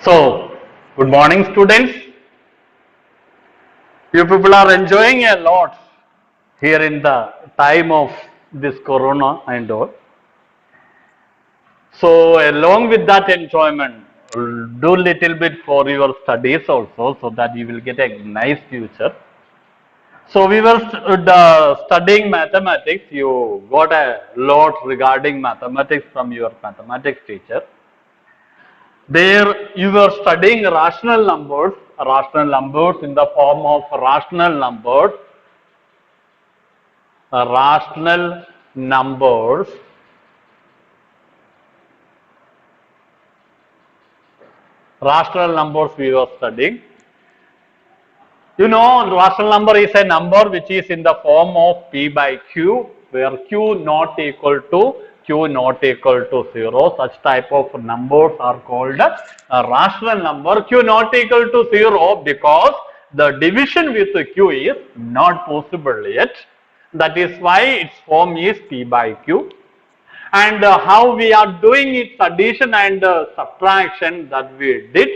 So, good morning, students. You people are enjoying a lot here in the time of this corona and all. So, along with that enjoyment, do little bit for your studies also, so that you will get a nice future. So, we were studying mathematics. You got a lot regarding mathematics from your mathematics teacher. There you were studying rational numbers in the form of rational numbers we were studying. You know, rational number is a number which is in the form of p by q, where q not equal to 0. Such type of numbers are called a rational number. Q not equal to 0 because the division with q is not possible yet. That is why its form is p by q. And how we are doing its addition and subtraction that we did.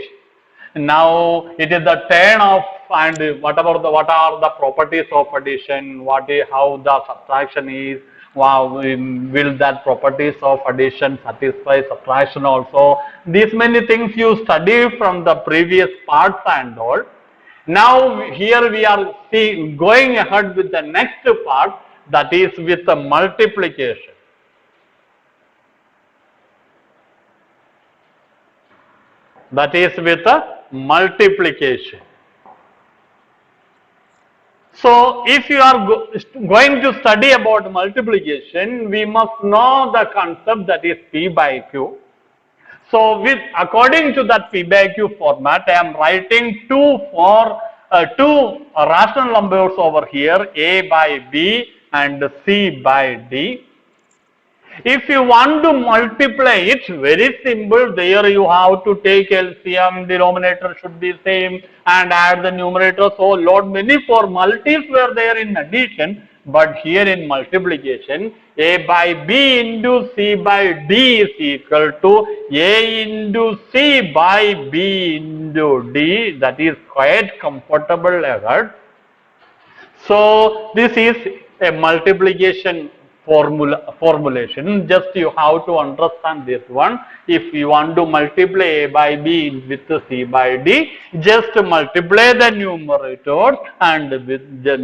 Now it is the turn of, and what are the properties of addition, how the subtraction is, will that properties of addition satisfy subtraction also. These many things you study from the previous parts and all. Now here we are going ahead with the next part, that is with the multiplication. That is with a multiplication. So, if you are going to study about multiplication, we must know the concept that is p by q. So, according to that p by q format, I am writing two rational numbers over here, a by b and c by d. If you want to multiply it, very simple, there you have to take LCM, denominator should be same, and add the numerator. So, lot many formalities were there in addition, but here in multiplication, a by b into c by d is equal to a into c by b into d. That is quite comfortable ahead. So, this is a multiplication formulation. Just you have to understand this one. If you want to multiply a by b with c by d, just multiply the numerators, and with the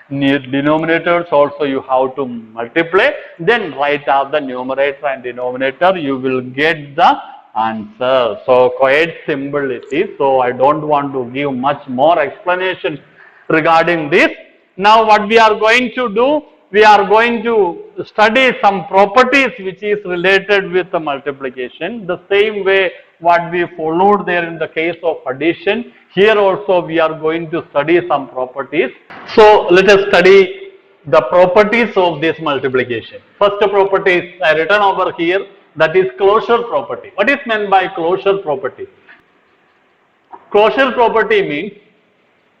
denominators also you have to multiply. Then write out the numerator and denominator, you will get the answer. So quite simple it is. So I don't want to give much more explanation regarding this. Now what we are going to do, we are going to study some properties which is related with the multiplication. The same way what we followed there in the case of addition, here also we are going to study some properties. So let us study the properties of this multiplication. First property is written over here, that is closure property. What is meant by closure property? Closure property means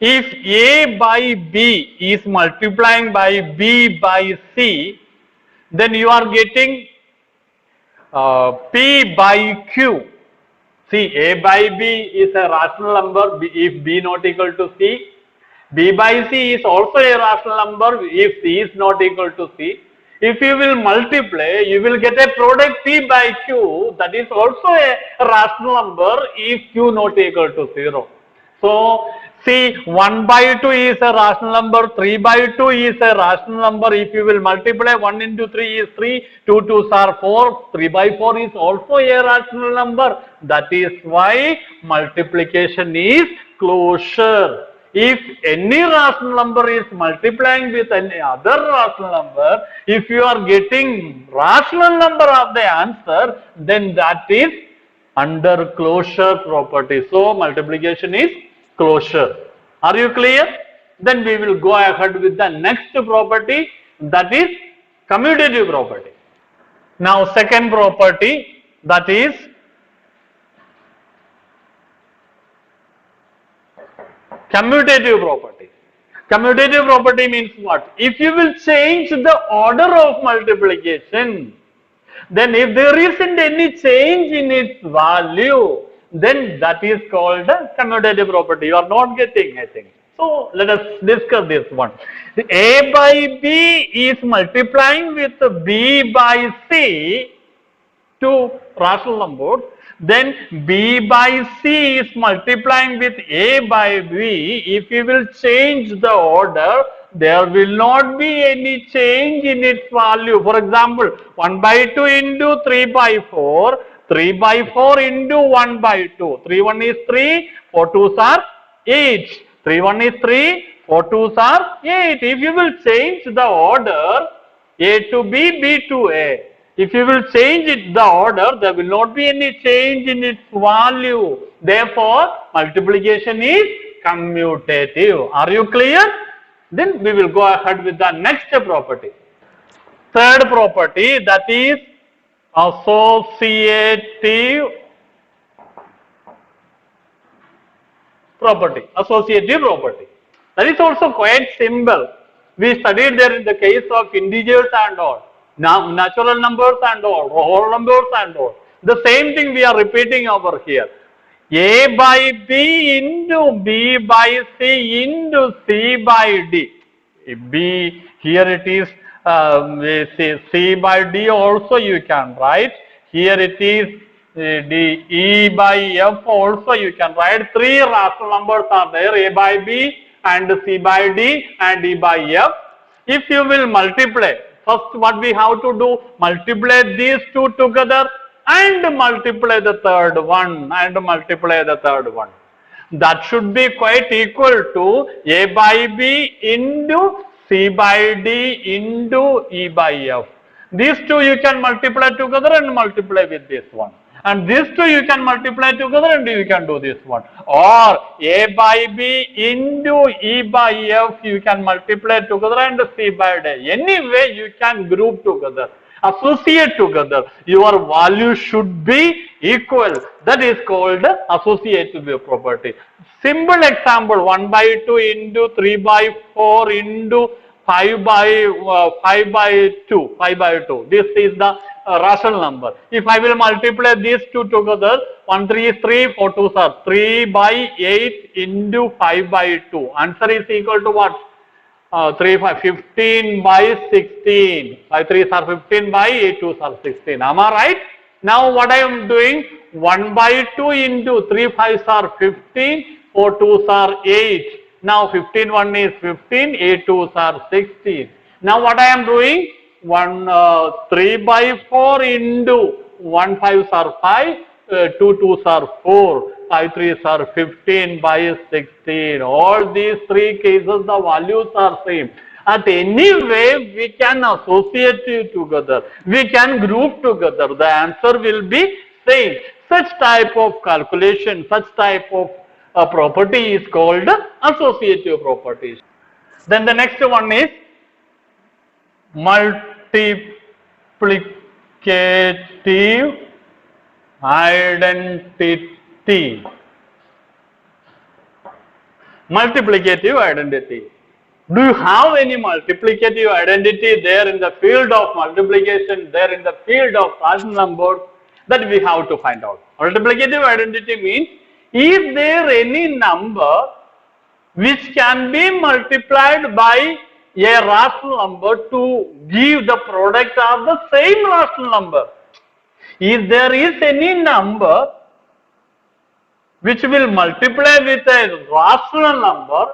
if a by b is multiplying by b by c, then you are getting p by q. See, a by b is a rational number if b not equal to c. B by c is also a rational number if c is not equal to c. If you will multiply, you will get a product p by q, that is also a rational number if q not equal to 0. So, see, 1 by 2 is a rational number, 3 by 2 is a rational number. If you will multiply, 1 into 3 is 3, 2 2s are 4, 3 by 4 is also a rational number. That is why multiplication is closure. If any rational number is multiplying with any other rational number, if you are getting rational number of the answer, then that is under closure property. So, multiplication is closure. Are you clear? Then we will go ahead with the next property, that is commutative property. Now, second property, that is commutative property. Commutative property means what? If you will change the order of multiplication, then if there isn't any change in its value, then that is called the commutative property. You are not getting, I think. So let us discuss this one. The A by B is multiplying with B by C to rational numbers. Then B by C is multiplying with A by B. If we will change the order, there will not be any change in its value. For example, 1 by 2 into 3 by 4, 3 by 4 into 1 by 2. 3 1 is 3, 4 2s are 8. 3 1 is 3, 4 2s are 8. If you will change the order, A to B, B to A. If you will change it, the order, there will not be any change in its value. Therefore, multiplication is commutative. Are you clear? Then we will go ahead with the next property. Third property, that is associative property. Associative property. That is also quite simple. We studied there in the case of integers and all. Now, natural numbers and all, whole numbers and all. The same thing we are repeating over here. A by B into B by C into C by D. B, here it is C by D also you can write. Here it is D, E by F also you can write. Three rational numbers are there, A by B and C by D and E by F. If you will multiply, first what we have to do, multiply these two together and multiply the third one and multiply the third one. That should be quite equal to A by B into C by D into E by F. These two you can multiply together and multiply with this one. And these two you can multiply together and you can do this one. Or A by B into E by F you can multiply together and C by D. Anyway you can group together, associate together. Your value should be equal. That is called associative property. Simple example, 1 by 2 into 3 by 4 into 5 by 2. This is the rational number. If I will multiply these two together, 1 3 is 3, 4 2s are 3 by 8 into 5 by 2. Answer is equal to what? 15 by 16. 5 3s are 15 by 8 2s are 16. Am I right? Now what I am doing? 1 by 2 into 3 5s are 15, 4 2s are 8. Now 15 1 is 15, 8 2s are 16. Now what I am doing? 3 by 4 into 1 5s are 5, 2 2s are 4, 5 3s are 15 by 16. All these three cases the values are same. At any way we can associate it together. We can group together. The answer will be same. Such type of calculation, such type of property is called associative properties. Then the next one is multiplicative identity. Multiplicative identity. Do you have any multiplicative identity there in the field of multiplication, there in the field of rational numbers? That we have to find out. Multiplicative identity means, is there any number which can be multiplied by a rational number to give the product of the same rational number? If there is any number which will multiply with a rational number,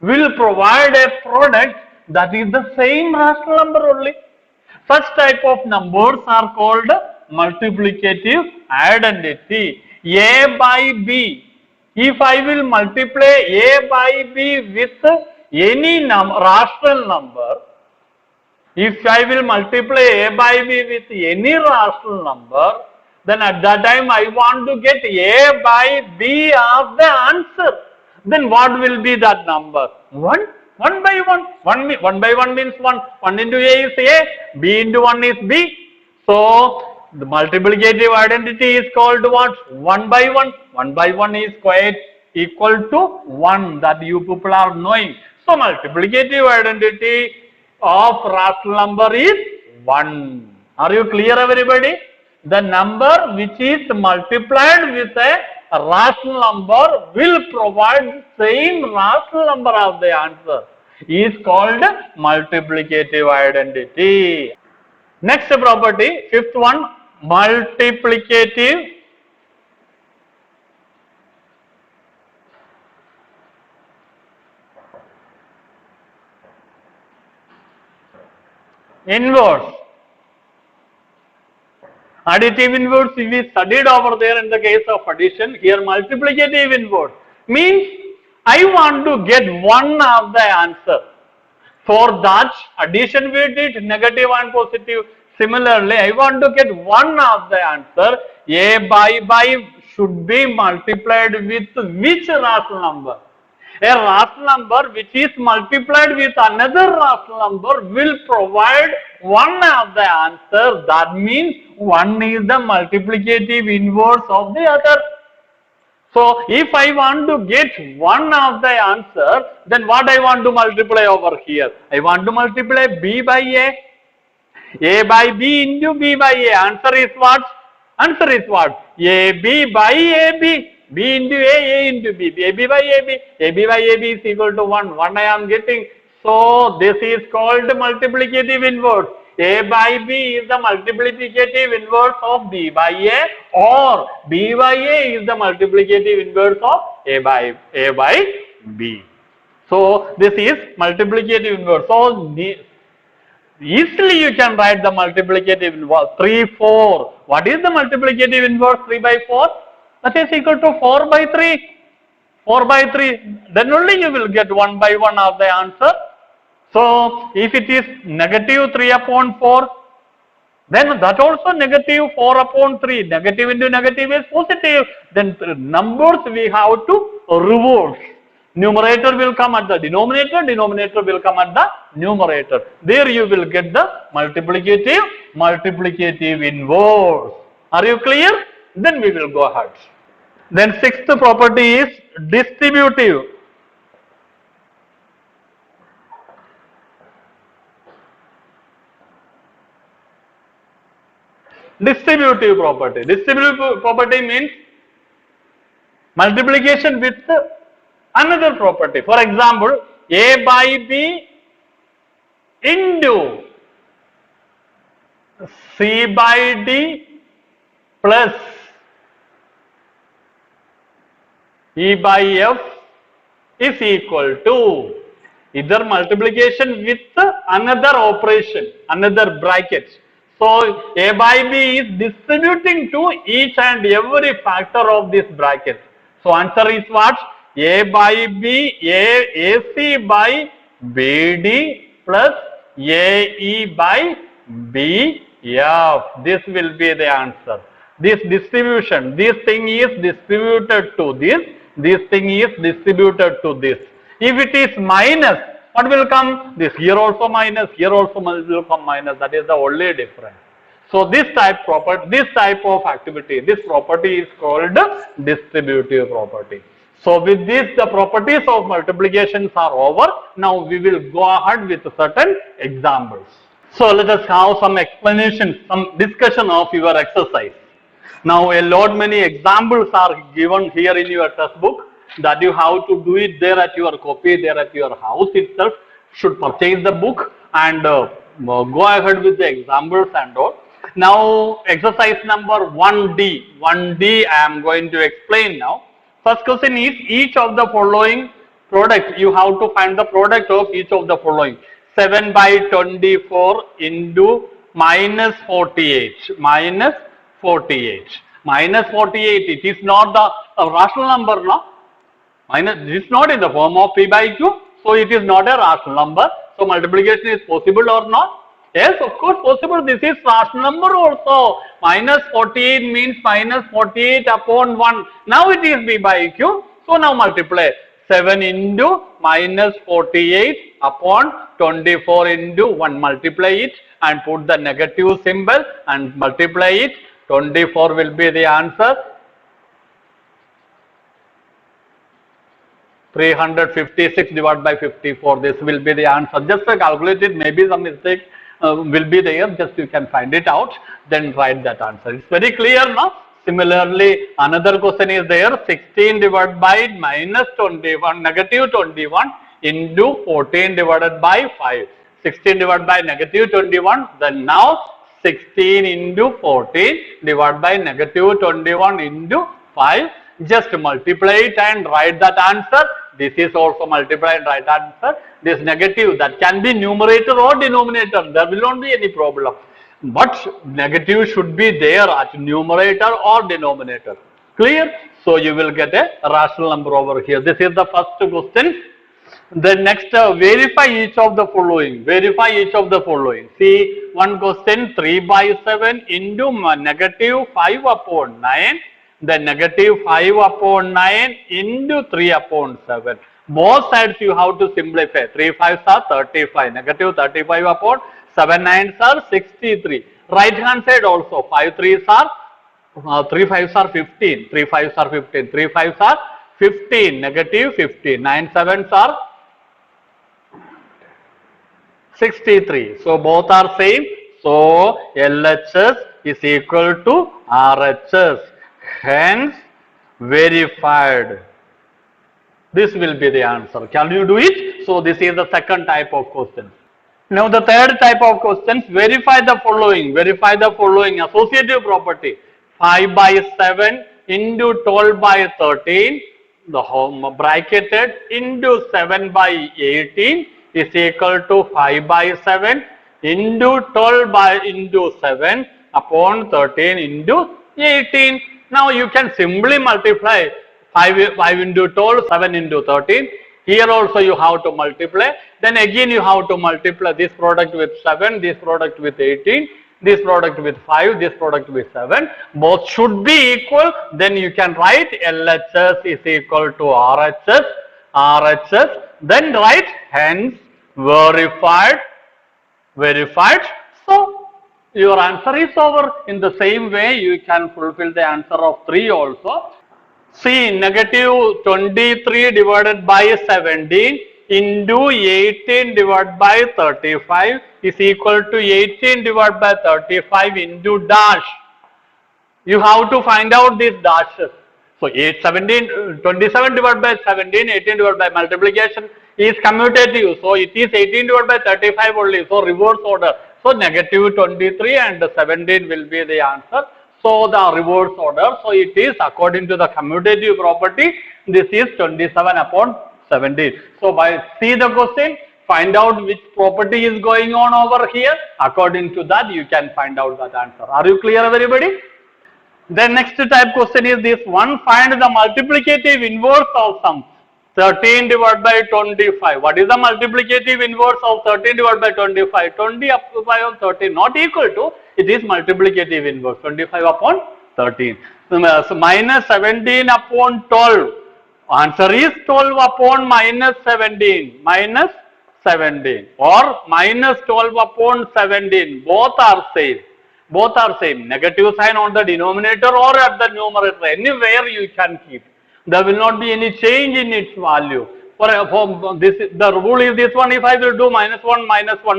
will provide a product that is the same rational number only. Such type of numbers are called multiplicative identity. A by B. If I will multiply A by B with any rational number, if I will multiply A by B with any rational number, then at that time I want to get A by B as the answer. Then what will be that number? 1 by 1. 1 by 1 means 1. 1 into A is A, B into 1 is B. So the multiplicative identity is called what? 1 by 1. 1 by 1 is quite equal to 1, that you people are knowing. So multiplicative identity of rational number is 1. Are you clear, everybody? the number which is multiplied with a rational number will provide same rational number of the answer is called multiplicative identity. Next property, fifth one, multiplicative inverse. Additive inverse we studied over there in the case of addition. Here multiplicative inverse means I want to get one of the answer. For that addition we did negative and positive. Similarly, I want to get one of the answer. A by should be multiplied with which rational number? A rational number which is multiplied with another rational number will provide one of the answer. That means one is the multiplicative inverse of the other. So if I want to get one of the answer, then what I want to multiply over here? I want to multiply B by A by B into B by A. Answer is what? Answer is what? AB by AB. B into A into B. AB by AB. AB by AB is equal to 1. 1 I am getting. So this is called multiplicative inverse. A by B is the multiplicative inverse of B by A, or B by A is the multiplicative inverse of A by B. So this is multiplicative inverse. So easily you can write the multiplicative inverse 3, 4. What is the multiplicative inverse 3 by 4? That is equal to 4 by 3. 4 by 3. Then only you will get 1 by 1 of the answer. So if it is negative 3 upon 4, then that also negative 4 upon 3. Negative into negative is positive. Then numbers we have to reverse. Numerator will come at the denominator, denominator will come at the numerator. There you will get the multiplicative inverse. Are you clear? Then we will go ahead. Then sixth property is distributive. Distributive property. Distributive property means multiplication with another property. For example, A by B into C by D plus E by F is equal to either multiplication with another operation, another bracket. So A by B is distributing to each and every factor of this bracket. So answer is what? A by B, AC by BD plus AE by BF. This will be the answer. This distribution, this thing is distributed to this thing is distributed to this. If it is minus, what will come? This here also minus, here also will come minus. That is the only difference. So this type of activity, this property is called distributive property. So with this, the properties of multiplications are over. Now we will go ahead with certain examples. So let us have some explanation, some discussion of your exercise. Now a lot many examples are given here in your textbook that you have to do it there at your copy, there at your house itself. Should purchase the book and go ahead with the examples and all. Now exercise number 1D. 1D I am going to explain now. First question is each of the following product. You have to find the product of each of the following. 7 by 24 into minus 48. Minus 48. Minus 48. It is not the rational number, no? Minus, it is not in the form of P by Q. So it is not a rational number. So multiplication is possible or not? Yes, of course possible. This is rational number also. Minus 48 means minus 48 upon 1. Now it is B by Q. So now multiply 7 into minus 48 upon 24 into 1. Multiply it and put the negative symbol and multiply it. 24 will be the answer. 356 divided by 54. This will be the answer. Just calculate it. Maybe some mistake will be there. Just you can find it out, then write that answer. It's very clear now. Similarly, another question is there, 16 divided by minus 21, negative 21 into 14 divided by 5. 16 divided by negative 21, then now 16 into 14 divided by negative 21 into 5. Just multiply it and write that answer. This is also multiply and write answer. This negative, that can be numerator or denominator. There will not be any problem. But negative should be there at numerator or denominator. Clear? So you will get a rational number over here. This is the first question. The next, verify each of the following. Verify each of the following. See, one question, 3 by 7 into negative 5 upon 9. Then negative 5 upon 9 into 3 upon 7. Both sides you have to simplify. 3 5s are 35. Negative 35 upon 7 9s are 63. Right hand side also 5 3s are 3 5s are 15. 3 5s are 15. 3 5s are 15. Negative 15. 9 7s are 63. So both are same. So LHS is equal to RHS. Hence verified. This will be the answer. Can you do it? So this is the second type of question. Now the third type of questions, verify the following. Verify the following associative property. 5 by 7 into 12 by 13, the home bracketed, into 7 by 18 is equal to 5 by 7 into 12 by into 7 upon 13 into 18. Now you can simply multiply 5 into 12, 7 into 13. Here also you have to multiply. Then again you have to multiply this product with 7, this product with 18, this product with 5, this product with 7. Both should be equal. Then you can write LHS is equal to RHS. RHS. Then write hence verified. Verified. So your answer is over. In the same way, you can fulfill the answer of 3 also. See, negative 23 divided by 17 into 18 divided by 35 is equal to 18 divided by 35 into dash. You have to find out these dashes. So 27 divided by 17, 18 divided by multiplication is commutative. So it is 18 divided by 35 only. So reverse order. So negative 23 and 17 will be the answer. So the reverse order. So it is according to the commutative property. This is 27 upon 17. So by see the question, find out which property is going on over here. According to that, you can find out that answer. Are you clear, everybody? The next type question is this one. Find the multiplicative inverse of sum. 13 divided by 25. What is the multiplicative inverse of 13 divided by 25? 20 upon 13 not equal to, it is multiplicative inverse. 25 upon 13. So minus 17 upon 12. Answer is 12 upon minus 17. Minus 17 or minus 12 upon 17. Both are same. Both are same. Negative sign on the denominator or at the numerator. Anywhere you can keep. There will not be any change in its value. For this, the rule is this one. If I will do minus 1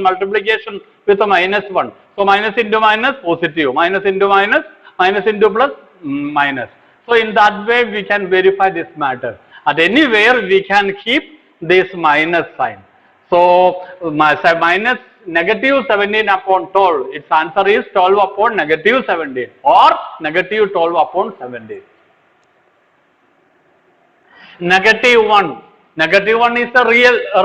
multiplication with a minus 1. So minus into minus positive. Minus into minus. Minus into plus minus. So in that way we can verify this matter. At anywhere we can keep this minus sign. So minus negative 17 upon 12. Its answer is 12 upon negative 17 or negative 12 upon 17. Negative 1. Negative 1 is a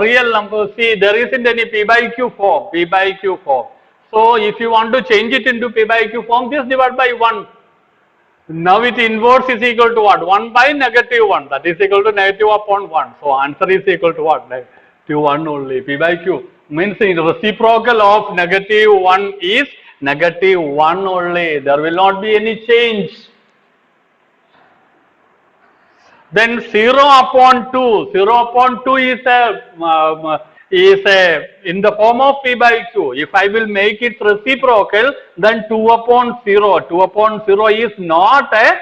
real number. See, there isn't any P by Q form. P by Q form. So if you want to change it into P by Q form, just divide by 1. Now its inverse is equal to what? 1 by negative 1. That is equal to negative upon 1. So answer is equal to what? Negative 1 only. P by Q means the reciprocal of negative 1 is negative 1 only. There will not be any change. Then 0 upon 2. 0 upon 2 is in the form of P by Q. If I will make it reciprocal, then 2 upon 0. 2 upon 0 is not a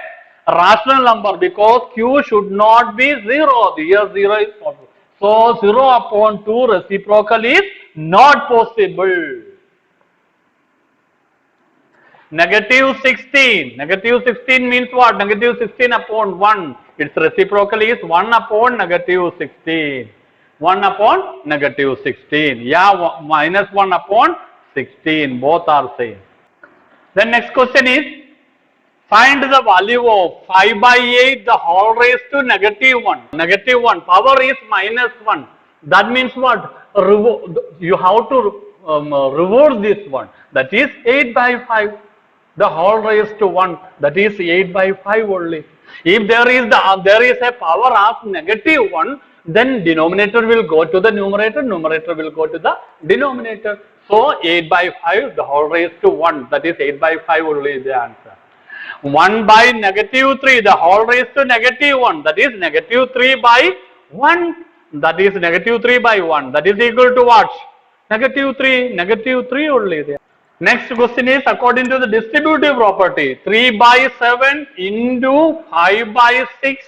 rational number because Q should not be 0. Here 0 is possible. So 0 upon 2 reciprocal is not possible. Negative 16. Negative 16 means what? Negative 16 upon 1. Its reciprocal is 1 upon negative 16. 1 upon negative 16. Yeah, minus 1 upon 16. Both are same. Then next question is, find the value of 5 by 8 the whole raised to negative 1. Negative 1. Power is minus 1. That means what? You have to reverse this one. That is 8 by 5. The whole raised to 1. That is 8 by 5 only. If there is a power of negative 1, then denominator will go to the numerator, numerator will go to the denominator. So 8 by 5 the whole raised to 1. That is 8 by 5 only is the answer. 1 by negative 3 the whole raised to negative 1. That is negative 3 by 1. That is negative 3 by 1. That is equal to what? Negative 3. Negative 3 only there. Next question is, according to the distributive property, 3 by 7 into 5 by 6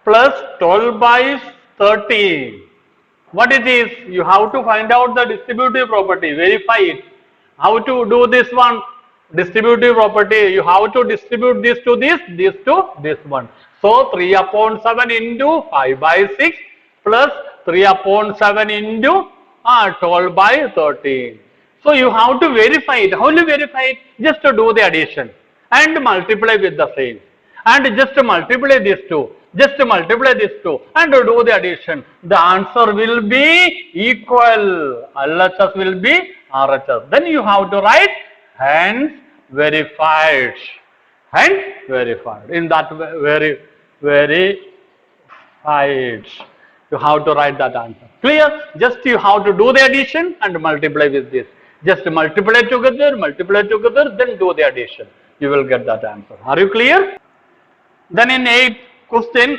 plus 12 by 13. What it is? You have to find out the distributive property, verify it. How to do this one? Distributive property, you have to distribute this to this to this one. So 3 upon 7 into 5 by 6 plus 3 upon 7 into 12 by 13. So you have to verify it. How will you verify it? Just to do the addition and multiply with the same. And just to multiply this two. Just to multiply this two and to do the addition. The answer will be equal. LHS will be RHS. Then you have to write hence verified. Hence verified. In that verified. You have to write that answer. Clear? Just you have to do the addition and multiply with this. Just multiply together, then do the addition. You will get that answer. Are you clear? Then in 8th question,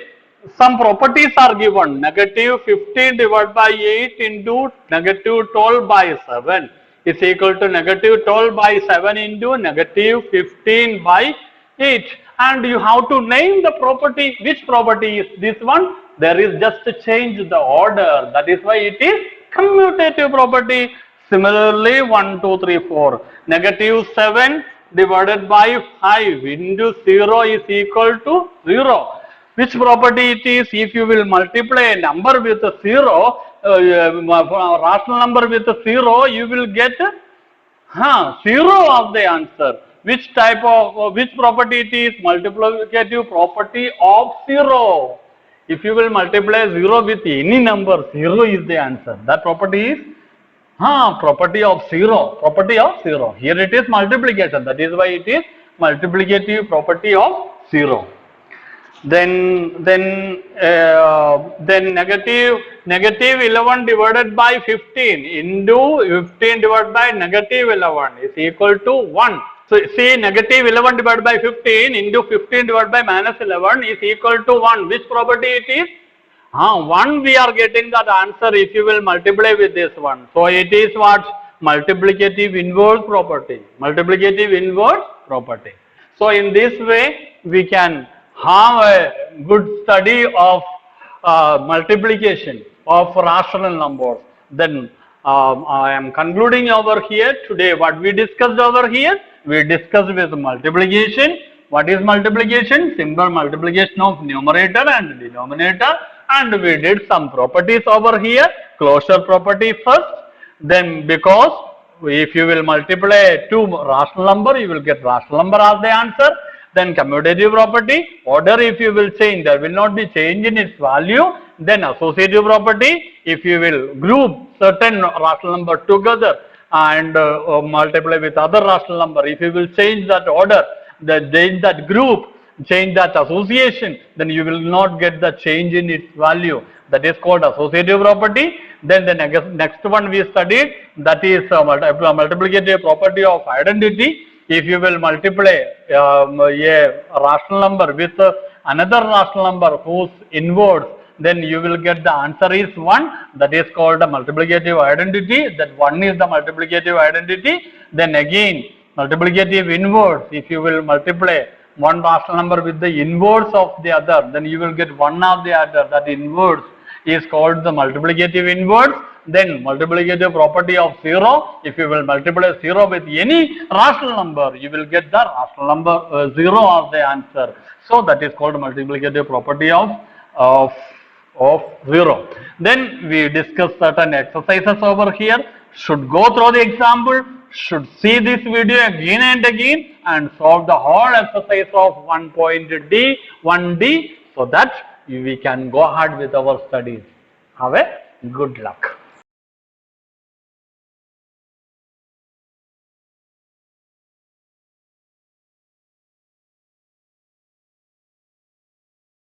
some properties are given. Negative 15 divided by 8 into negative 12 by 7 is equal to negative 12 by 7 into negative 15 by 8. And you have to name the property. Which property is this one? There is just to change the order. That is why it is commutative property. Similarly, 1, 2, 3, 4. Negative 7 divided by 5 into 0 is equal to 0. Which property it is? If you will multiply a number with a 0, rational number with a 0, you will get 0 of the answer. Which type of, which property it is? Multiplicative property of 0. If you will multiply 0 with any number, 0 is the answer. That property is property of 0. Property of 0. Here it is multiplication. That is why it is multiplicative property of 0. Then negative 11 divided by 15 into 15 divided by negative 11 is equal to 1. So see, negative 11 divided by 15 into 15 divided by minus 11 is equal to 1. Which property it is? 1 we are getting that answer if you will multiply with this one. So it is what? Multiplicative inverse property. Multiplicative inverse property. So in this way we can have a good study of multiplication of rational numbers. Then I am concluding over here today. What we discussed over here? We discussed with multiplication. What is multiplication? Simple multiplication of numerator and denominator. And we did some properties over here. Closure property first. Then because if you will multiply two rational number, you will get rational number as the answer. Then commutative property. Order if you will change, there will not be change in its value. Then associative property. If you will group certain rational number together and multiply with other rational number, if you will change that order, change that group, change that association, then you will not get the change in its value. That is called associative property. Then the next one we studied, that is multiplicative property of identity. If you will multiply a rational number with another rational number whose inverse, then you will get the answer is 1. That is called a multiplicative identity. That 1 is the multiplicative identity. Then again, multiplicative inverse. If you will multiply one rational number with the inverse of the other, then you will get 1 of the other. That inverse is called the multiplicative inverse. then multiplicative property of 0, if you will multiply 0 with any rational number, you will get the rational number 0 as the answer. So that is called multiplicative property of 0. Then we discuss certain exercises over here. Should go through the example, should see this video again and again and solve the whole exercise of 1.D, so that we can go ahead with our studies. Have a good luck.